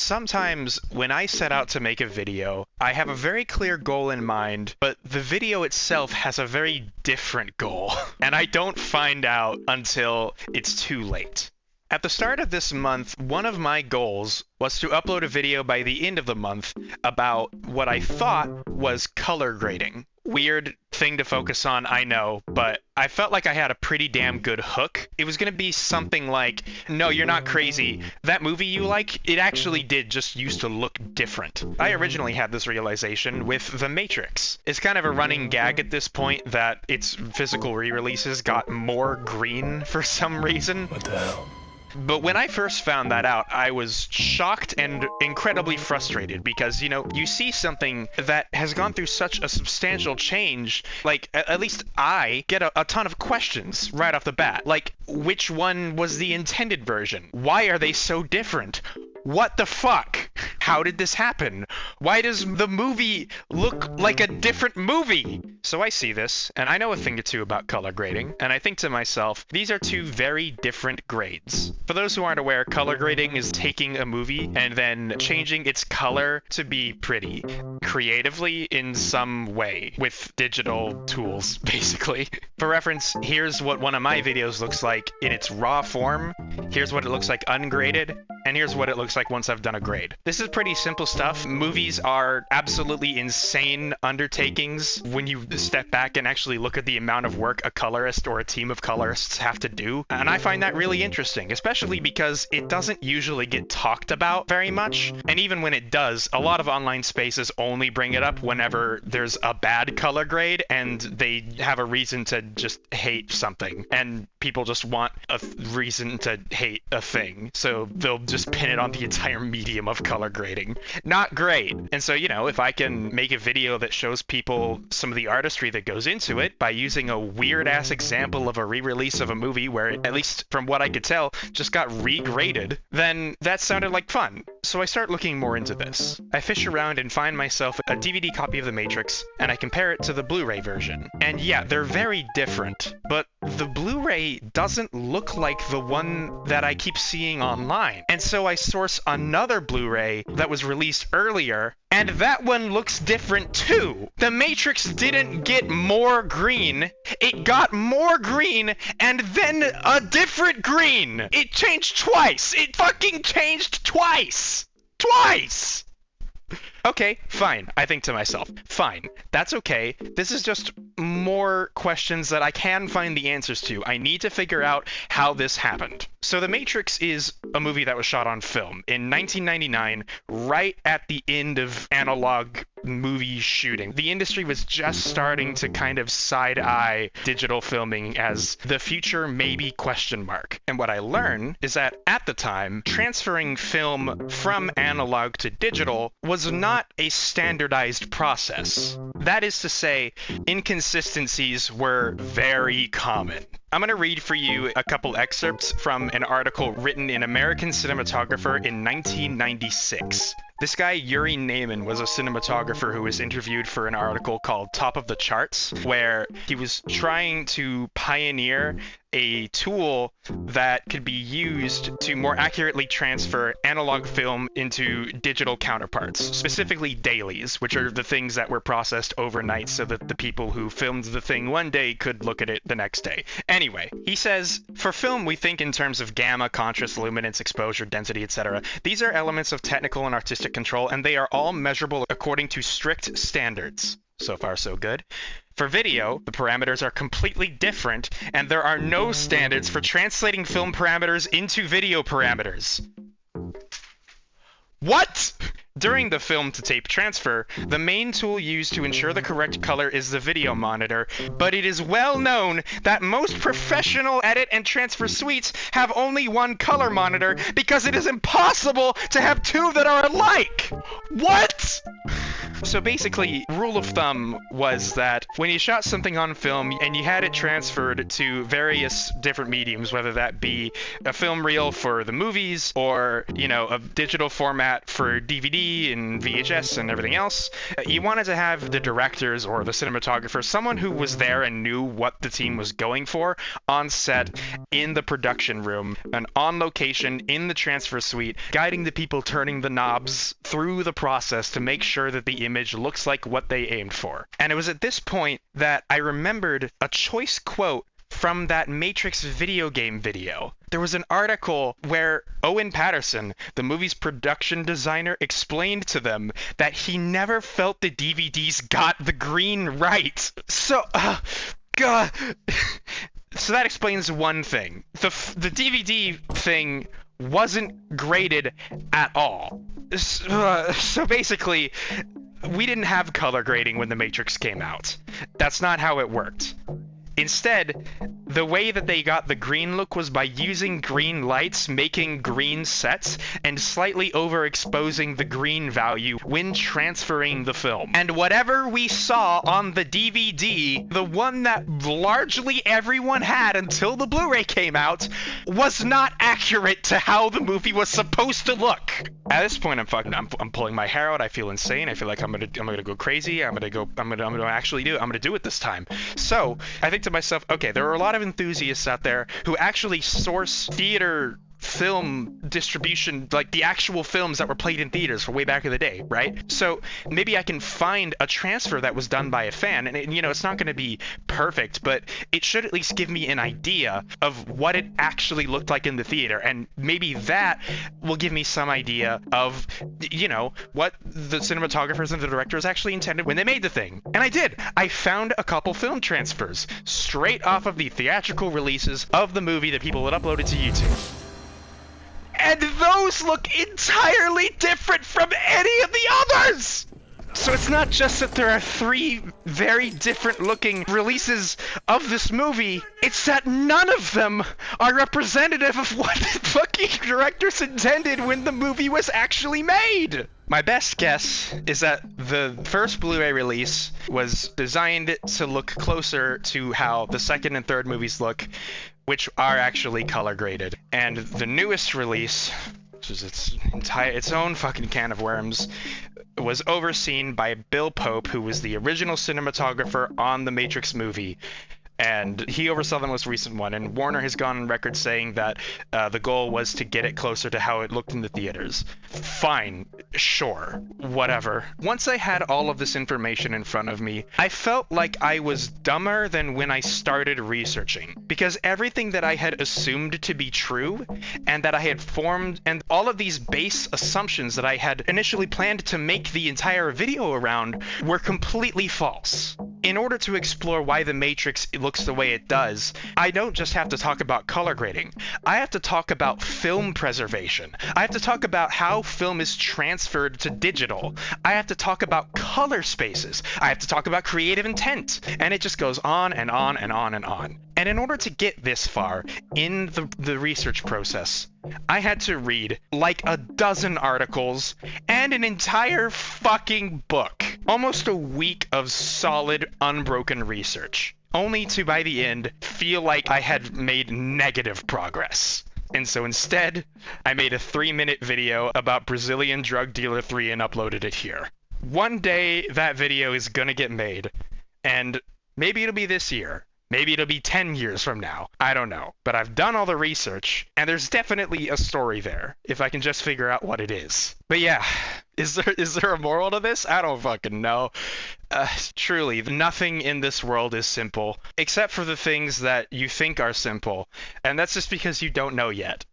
Sometimes when I set out to make a video, I have a very clear goal in mind, but the video itself has a very different goal, and I don't find out until it's too late. At the start of this month, one of my goals was to upload a video by the end of the month about what I thought was color grading. Weird thing to focus on, I know, but I felt like I had a pretty damn good hook. It was going to be something like, no, you're not crazy. That movie you like, it actually did just used to look different. I originally had this realization with The Matrix. It's kind of a running gag at this point that its physical re-releases got more green for some reason. What the hell? But when I first found that out, I was shocked and incredibly frustrated because, you see something that has gone through such a substantial change, like, at least I get a ton of questions right off the bat. Like, which one was the intended version? Why are they so different? What the fuck? How did this happen? Why does the movie look like a different movie? So I see this, and I know a thing or two about color grading, and I think to myself, these are two very different grades. For those who aren't aware, color grading is taking a movie and then changing its color to be pretty, creatively in some way, with digital tools, basically. For reference, here's what one of my videos looks like in its raw form, here's what it looks like ungraded, and here's what it looks like once I've done a grade. This is pretty simple stuff. Movies are absolutely insane undertakings when you step back and actually look at the amount of work a colorist or a team of colorists have to do. And I find that really interesting, especially because it doesn't usually get talked about very much. And even when it does, a lot of online spaces only bring it up whenever there's a bad color grade and they have a reason to just hate something. And people just want a reason to hate a thing. So they'll just pin it on the entire medium of color grading. Not great. And so, if I can make a video that shows people some of the artistry that goes into it by using a weird ass example of a re-release of a movie where it, at least from what I could tell, just got regraded, then that sounded like fun. So I start looking more into this. I fish around and find myself a DVD copy of The Matrix, and I compare it to the Blu-ray version. And yeah, they're very different, but the Blu-ray doesn't look like the one that I keep seeing online. And so I source another Blu-ray that was released earlier, and that one looks different too. The Matrix didn't get more green, it got more green and then a different green. It changed twice. It fucking changed twice. Twice! Okay, fine. I think to myself, fine. That's okay. This is just more questions that I can find the answers to. I need to figure out how this happened. So The Matrix is a movie that was shot on film in 1999, right at the end of analog movie shooting. The industry was just starting to kind of side-eye digital filming as the future maybe question mark. And what I learned is that at the time, transferring film from analog to digital was not a standardized process. That is to say, inconsistencies were very common. I'm going to read for you a couple excerpts from an article written in American Cinematographer in 1996. This guy, Yuri Naiman, was a cinematographer who was interviewed for an article called Top of the Charts, where he was trying to pioneer a tool that could be used to more accurately transfer analog film into digital counterparts, specifically dailies, which are the things that were processed overnight so that the people who filmed the thing one day could look at it the next day. Anyway, he says, for film, we think in terms of gamma, contrast, luminance, exposure, density, etc. These are elements of technical and artistic control, and they are all measurable according to strict standards. So far, so good. For video, the parameters are completely different, and there are no standards for translating film parameters into video parameters. What? During the film-to-tape transfer, the main tool used to ensure the correct color is the video monitor, but it is well known that most professional edit and transfer suites have only one color monitor because it is impossible to have two that are alike. What? So basically, rule of thumb was that when you shot something on film and you had it transferred to various different mediums, whether that be a film reel for the movies or, a digital format for DVD and VHS and everything else, you wanted to have the directors or the cinematographer, someone who was there and knew what the team was going for, on set, in the production room, and on location in the transfer suite, guiding the people turning the knobs through the process to make sure that the image looks like what they aimed for. And it was at this point that I remembered a choice quote from that Matrix video game video. There was an article where Owen Patterson, the movie's production designer, explained to them that he never felt the DVDs got the green right. So, God. So that explains one thing. The DVD thing wasn't graded at all. So basically, we didn't have color grading when The Matrix came out. That's not how it worked. Instead, the way that they got the green look was by using green lights, making green sets, and slightly overexposing the green value when transferring the film. And whatever we saw on the DVD, the one that largely everyone had until the Blu-ray came out, was not accurate to how the movie was supposed to look. At this point, I'm pulling my hair out. I feel insane. I feel like I'm gonna go crazy. I'm gonna actually do it. I'm gonna do it this time. So I think to myself, okay, there are a lot of enthusiasts out there who actually source theater film distribution, like the actual films that were played in theaters for way back in the day, right? So maybe I can find a transfer that was done by a fan, and it's not going to be perfect, but it should at least give me an idea of what it actually looked like in the theater, and maybe that will give me some idea of what the cinematographers and the directors actually intended when they made the thing. And I did. I found a couple film transfers straight off of the theatrical releases of the movie that people had uploaded to YouTube. And those look entirely different from any of the others! So it's not just that there are 3 very different looking releases of this movie, it's that none of them are representative of what the fucking directors intended when the movie was actually made! My best guess is that the first Blu-ray release was designed to look closer to how the second and third movies look, which are actually color graded. And the newest release, which is its own fucking can of worms, was overseen by Bill Pope, who was the original cinematographer on the Matrix movie. And he oversaw the most recent one, and Warner has gone on record saying that the goal was to get it closer to how it looked in the theaters. Fine, sure, whatever. Once I had all of this information in front of me, I felt like I was dumber than when I started researching, because everything that I had assumed to be true, and that I had formed, and all of these base assumptions that I had initially planned to make the entire video around, were completely false. In order to explore why The Matrix looks the way it does, I don't just have to talk about color grading. I have to talk about film preservation. I have to talk about how film is transferred to digital. I have to talk about color spaces. I have to talk about creative intent. And it just goes on and on and on and on. And in order to get this far in the research process, I had to read like a dozen articles and an entire fucking book. Almost a week of solid, unbroken research. Only to, by the end, feel like I had made negative progress. And so instead, I made a 3-minute video about Brazilian Drug Dealer 3 and uploaded it here. One day, that video is gonna get made. And maybe it'll be this year. Maybe it'll be 10 years from now. I don't know. But I've done all the research, and there's definitely a story there, if I can just figure out what it is. But yeah, is there a moral to this? I don't fucking know. Truly, nothing in this world is simple, except for the things that you think are simple, and that's just because you don't know yet.